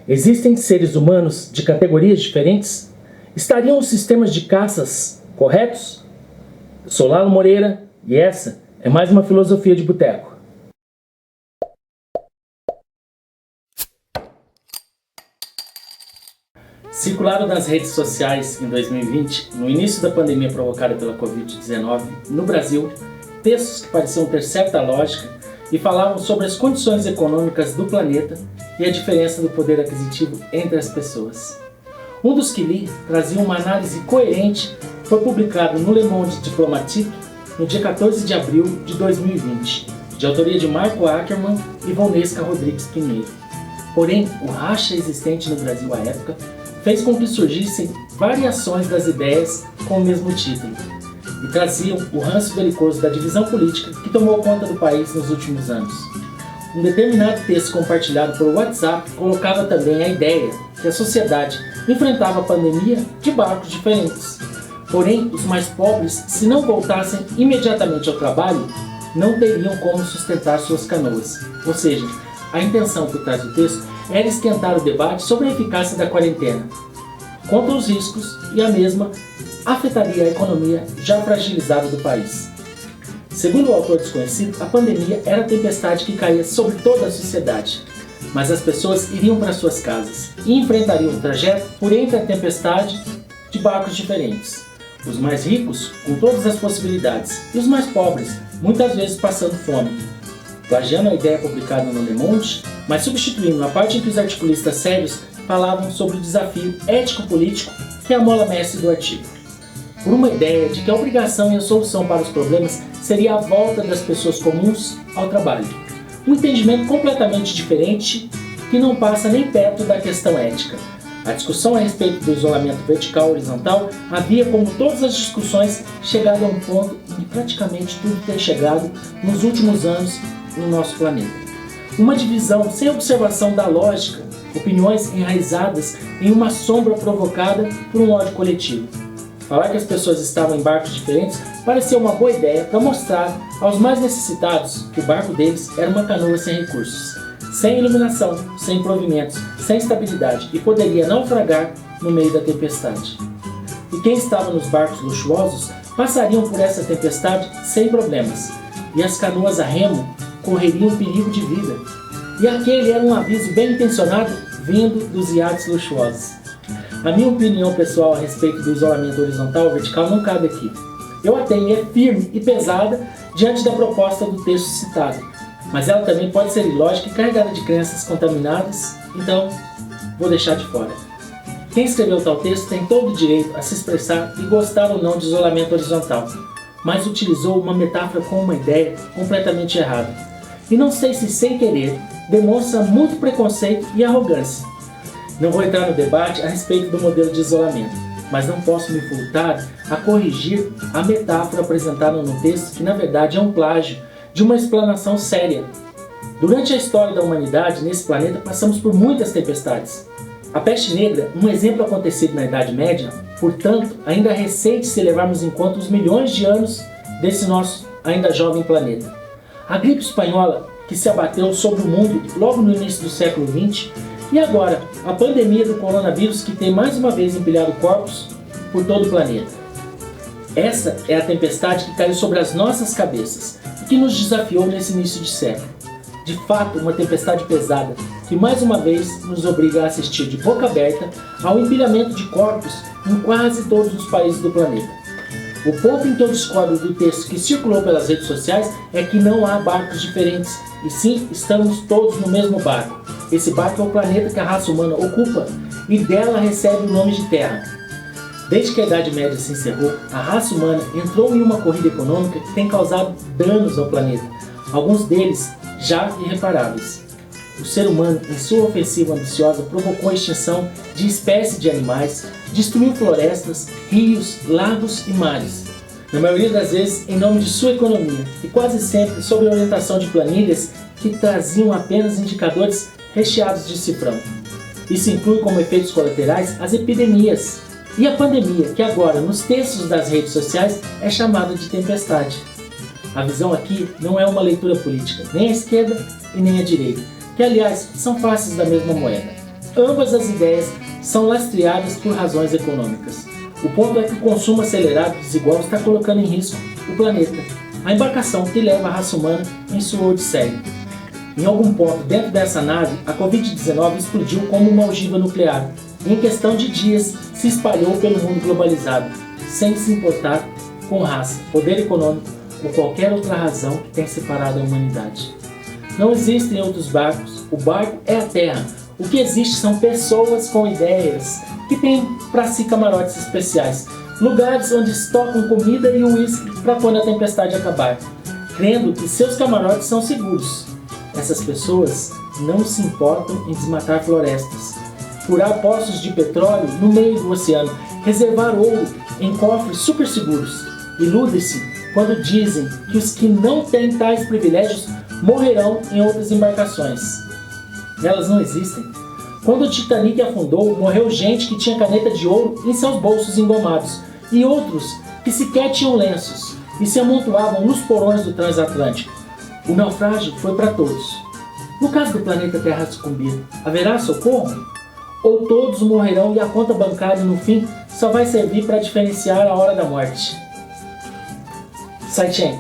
Existem seres humanos de categorias diferentes? Estariam os sistemas de caças corretos? Eu sou Lalo Moreira e essa é mais uma filosofia de boteco. Circularam nas redes sociais em 2020, no início da pandemia provocada pela Covid-19, no Brasil, textos que pareciam ter certa lógica e falavam sobre as condições econômicas do planeta e a diferença do poder aquisitivo entre as pessoas. Um dos que li trazia uma análise coerente, foi publicado no Le Monde Diplomatique no dia 14 de abril de 2020, de autoria de Marco Ackermann e Valnesca Rodrigues Pinheiro. Porém, o racha existente no Brasil à época fez com que surgissem variações das ideias com o mesmo título, e traziam o ranço belicoso da divisão política que tomou conta do país nos últimos anos. Um determinado texto compartilhado por WhatsApp colocava também a ideia que a sociedade enfrentava a pandemia de barcos diferentes. Porém, os mais pobres, se não voltassem imediatamente ao trabalho, não teriam como sustentar suas canoas. Ou seja, a intenção por trás do texto era esquentar o debate sobre a eficácia da quarentena, contra os riscos, e a mesma afetaria a economia já fragilizada do país. Segundo o autor desconhecido, a pandemia era a tempestade que caía sobre toda a sociedade, mas as pessoas iriam para suas casas e enfrentariam o trajeto por entre a tempestade de barcos diferentes. Os mais ricos, com todas as possibilidades, e os mais pobres, muitas vezes passando fome. Plagiando a ideia publicada no Le Monde, mas substituindo a parte em que os articulistas sérios falavam sobre o desafio ético-político que é a mola mestre do artigo. Por uma ideia de que a obrigação e a solução para os problemas seria a volta das pessoas comuns ao trabalho. Um entendimento completamente diferente que não passa nem perto da questão ética. A discussão a respeito do isolamento vertical e horizontal havia, como todas as discussões, chegado a um ponto em que praticamente tudo tem chegado nos últimos anos no nosso planeta. Uma divisão sem observação da lógica, opiniões enraizadas em uma sombra provocada por um ódio coletivo. Falar que as pessoas estavam em barcos diferentes parecia uma boa ideia para mostrar aos mais necessitados que o barco deles era uma canoa sem recursos, sem iluminação, sem provimentos, sem estabilidade e poderia naufragar no meio da tempestade. E quem estava nos barcos luxuosos passariam por essa tempestade sem problemas, e as canoas a remo correriam perigo de vida. E aquele era um aviso bem intencionado vindo dos iates luxuosos. A minha opinião pessoal a respeito do isolamento horizontal ou vertical não cabe aqui. Eu a tenho, é firme e pesada diante da proposta do texto citado, mas ela também pode ser ilógica e carregada de crenças contaminadas, então vou deixar de fora. Quem escreveu tal texto tem todo o direito a se expressar e gostar ou não de isolamento horizontal, mas utilizou uma metáfora com uma ideia completamente errada. E não sei se sem querer demonstra muito preconceito e arrogância. Não vou entrar no debate a respeito do modelo de isolamento, mas não posso me furtar a corrigir a metáfora apresentada no texto, que na verdade é um plágio de uma explanação séria. Durante a história da humanidade, nesse planeta, passamos por muitas tempestades. A peste negra, um exemplo acontecido na Idade Média, portanto, ainda recente se levarmos em conta os milhões de anos desse nosso ainda jovem planeta. A gripe espanhola, que se abateu sobre o mundo logo no início do século XX, e agora, a pandemia do coronavírus, que tem mais uma vez empilhado corpos por todo o planeta. Essa é a tempestade que caiu sobre as nossas cabeças e que nos desafiou nesse início de século. De fato, uma tempestade pesada que mais uma vez nos obriga a assistir de boca aberta ao empilhamento de corpos em quase todos os países do planeta. O ponto em que eu discordo do texto que circulou pelas redes sociais é que não há barcos diferentes, e sim, estamos todos no mesmo barco. Esse barco é o planeta que a raça humana ocupa e dela recebe o nome de Terra. Desde que a Idade Média se encerrou, a raça humana entrou em uma corrida econômica que tem causado danos ao planeta, alguns deles já irreparáveis. O ser humano, em sua ofensiva ambiciosa, provocou a extinção de espécies de animais, destruiu florestas, rios, lagos e mares. Na maioria das vezes em nome de sua economia, e quase sempre sob a orientação de planilhas que traziam apenas indicadores recheados de cifrão. Isso inclui como efeitos colaterais as epidemias e a pandemia, que agora, nos textos das redes sociais, é chamada de tempestade. A visão aqui não é uma leitura política, nem à esquerda e nem à direita, que aliás são faces da mesma moeda. Ambas as ideias são lastreadas por razões econômicas. O ponto é que o consumo acelerado e desigual está colocando em risco o planeta, a embarcação que leva a raça humana em sua odisseia. Em algum ponto dentro dessa nave, a Covid-19 explodiu como uma ogiva nuclear e em questão de dias se espalhou pelo mundo globalizado, sem se importar com raça, poder econômico ou qualquer outra razão que tenha separado a humanidade. Não existem outros barcos, o barco é a Terra. O que existe são pessoas com ideias que têm para si camarotes especiais, lugares onde estocam comida e uísque para quando a tempestade acabar, crendo que seus camarotes são seguros. Essas pessoas não se importam em desmatar florestas, furar poços de petróleo no meio do oceano, reservar ouro em cofres super seguros. Iludem-se quando dizem que os que não têm tais privilégios morrerão em outras embarcações. Elas não existem. Quando o Titanic afundou, morreu gente que tinha caneta de ouro em seus bolsos engomados e outros que sequer tinham lenços e se amontoavam nos porões do transatlântico. O naufrágio foi para todos. No caso do planeta Terra sucumbir, haverá socorro? Ou todos morrerão e a conta bancária no fim só vai servir para diferenciar a hora da morte? Sidechain.